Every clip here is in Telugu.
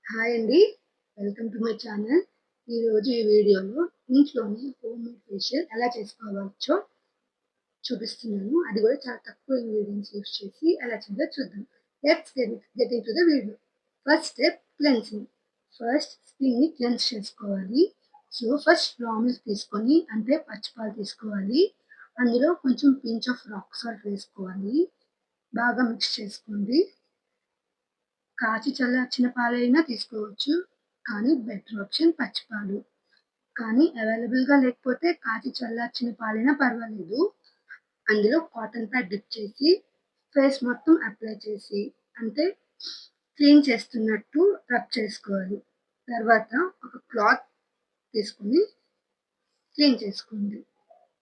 హాయ్ అండి. Welcome to my channel. ఈరోజు ఈ వీడియోలో ఇంట్లోనే హోమ్ మేడ్ ఫేషియల్ ఎలా చేసుకోవచ్చో చూపిస్తున్నాను. అది కూడా చాలా తక్కువ ఇంగ్రీడియెంట్స్ యూజ్ చేసి ఎలా చేయాలో చూద్దాం. Let's get into the video. First step cleansing. First స్కిన్ని క్లెన్స్ చేసుకోవాలి. సో ఫస్ట్ రా మిల్క్ తీసుకొని అంటే పచ్చిపాలు తీసుకోవాలి. అందులో కొంచెం పించ్ ఆఫ్ రాక్ సాల్ట్ వేసుకోవాలి. బాగా మిక్స్ చేసుకోండి. కాచి చల్లార్చిన పాలైనా తీసుకోవచ్చు. కానీ బెటర్ ఆప్షన్ పచ్చిపాలు. కానీ అవైలబుల్‌గా లేకపోతే కాచి చల్లార్చిన పాలైనా పర్వాలేదు. అందులో కాటన్ ప్యాడ్ డిప్ చేసి ఫేస్ మొత్తం అప్లై చేసి అంటే క్లీన్ చేస్తున్నట్టు రబ్ చేసుకోవాలి. తర్వాత ఒక క్లాత్ తీసుకొని క్లీన్ చేసుకోండి.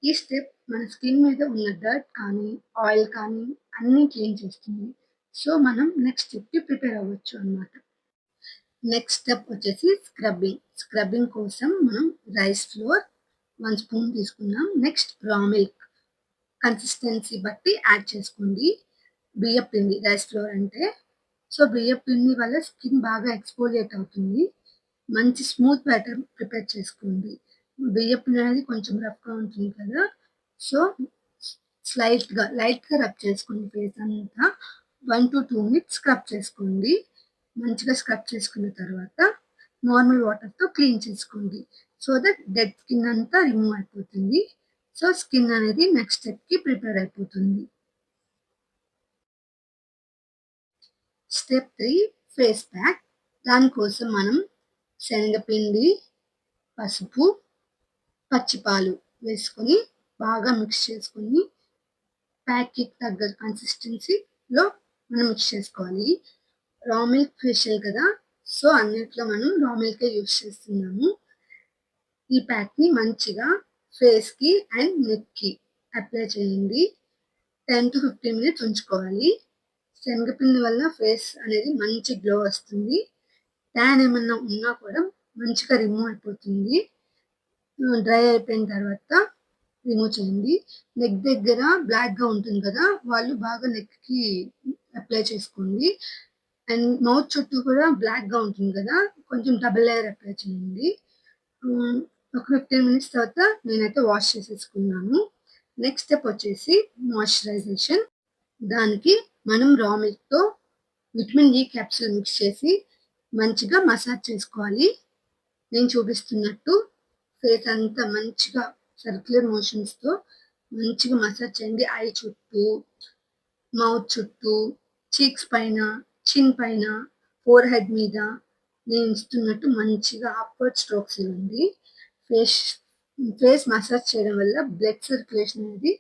ఈ స్టెప్ మన స్కిన్ మీద ఉన్న డర్ట్ కానీ, ఆయిల్ కానీ అన్నీ క్లీన్ చేస్తుంది. సో మనం నెక్స్ట్ స్టెప్‌కి ప్రిపేర్ అవ్వచ్చు అన్నమాట. నెక్స్ట్ స్టెప్ వచ్చేసి స్క్రబ్బింగ్. స్క్రబ్బింగ్ కోసం మనం రైస్ ఫ్లోర్ 1 స్పూన్ తీసుకున్నాం. నెక్స్ట్ రా మిల్క్ కన్సిస్టెన్సీ బట్టి యాడ్ చేసుకోండి. బియ్యపు పిండి రైస్ ఫ్లోర్ అంటే. సో బియ్యపు పిండి వల్ల స్కిన్ బాగా ఎక్స్ఫోలియేట్ అవుతుంది. మంచి స్మూత్ బ్యాటర్ ప్రిపేర్ చేసుకోండి. బియ్యపు పిండి అనేది కొంచెం రఫ్‌గా ఉంటుంది కదా! సో లైట్‌గా రబ్ చేసుకోండి ఫేస్ అంతా. 1-2 మినిట్స్ స్క్రబ్ చేసుకోండి. మంచిగా స్క్రబ్ చేసుకున్న తర్వాత నార్మల్ వాటర్‌తో క్లీన్ చేసుకోండి. సో దట్ డెడ్ స్కిన్ అంతా రిమూవ్ అయిపోతుంది. సో స్కిన్ అనేది నెక్స్ట్ స్టెప్‌కి ప్రిపేర్ అయిపోతుంది. Step 3 face pack. దానికోసం మనం శనగపిండి, పసుపు, పచ్చిపాలు వేసుకొని బాగా మిక్స్ చేసుకొని ప్యాక్‌కి తగ్గ కన్సిస్టెన్సీలో మనం మిక్స్ చేసుకోవాలి. రా మిల్క్ ఫేషియల్ కదా! సో అన్నిట్లో మనం రా మిల్కే యూజ్ చేస్తున్నాము. ఈ ప్యాక్‌ని మంచిగా ఫేస్‌కి అండ్ నెక్‌కి అప్లై చేయండి. 10-15 మినిట్స్ ఉంచుకోవాలి. శనగపిండి వల్ల ఫేస్ అనేది మంచి గ్లో వస్తుంది. ట్యాన్ ఏమన్నా ఉన్నా కూడా మంచిగా రిమూవ్ అయిపోతుంది. డ్రై అయిపోయిన తర్వాత రిమూవ్ చేయండి. నెక్ దగ్గర బ్లాక్‌గా ఉంటుంది కదా! వాళ్ళు బాగా నెక్‌కి అప్లై చేసుకోండి. అండ్ మౌత్ చుట్టూ కూడా బ్లాక్‌గా ఉంటుంది కదా! కొంచెం డబుల్ లేయర్ అప్లై చేయండి. ఒక 15 మినిట్స్ తర్వాత నేనైతే వాష్ చేసేసుకున్నాను. నెక్స్ట్ స్టెప్ వచ్చేసి మాయిశ్చరైజేషన్. దానికి మనం రా మిల్క్‌తో విటమిన్ ఇ క్యాప్సూల్ మిక్స్ చేసి మంచిగా మసాజ్ చేసుకోవాలి. నేను చూపిస్తున్నట్టు ఫేస్ అంతా మంచిగా సర్క్యులర్ మోషన్స్‌తో మంచిగా మసాజ్ చేయండి. ఐ చుట్టూ, మౌత్ చుట్టూ, చీక్స్ పైన, చిన్ పైన, ఫోర్ హెడ్ మీద నేను ఇస్తున్నట్టు మంచిగా అప్‌వర్డ్ స్ట్రోక్స్ ఇవ్వండి. ఫేస్ ఫేస్ మసాజ్ చేయడం వల్ల బ్లడ్ సర్క్యులేషన్ అనేది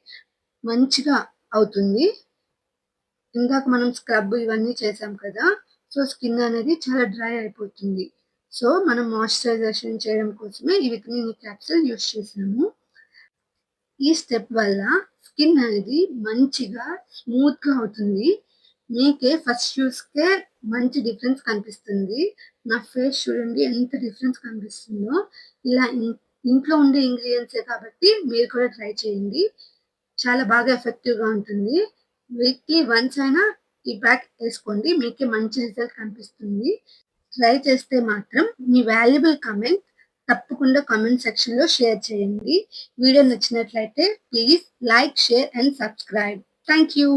మంచిగా అవుతుంది. ఇందాక మనం స్క్రబ్ ఇవన్నీ చేసాం కదా! సో స్కిన్ అనేది చాలా డ్రై అయిపోతుంది. సో మనం మాయిశ్చరైజేషన్ చేయడం కోసమే ఈ విటమిన్ ఇ క్యాప్సూల్ యూజ్ చేసాము. ఈ స్టెప్ వల్ల స్కిన్ అనేది మంచిగా స్మూత్‌గా అవుతుంది. మీకే ఫస్ట్ చూస్‌కే మంచి డిఫరెన్స్ కనిపిస్తుంది. నా ఫేస్ చూడండి ఎంత డిఫరెన్స్ కనిపిస్తుందో. ఇలా ఇంట్లో ఉండే ఇంగ్రీడియెంట్సే కాబట్టి మీరు కూడా ట్రై చేయండి. చాలా బాగా ఎఫెక్టివ్‌గా ఉంటుంది. వీక్లీ వన్స్ అయినా ఈ ప్యాక్ ఏసుకోండి. మీకే మంచి రిజల్ట్ కనిపిస్తుంది. ట్రై చేస్తే మాత్రం మీ వాల్యుబుల్ కామెంట్ తప్పకుండా కామెంట్ సెక్షన్‌లో షేర్ చేయండి. వీడియో నచ్చినట్లయితే please like, share and subscribe. Thank you.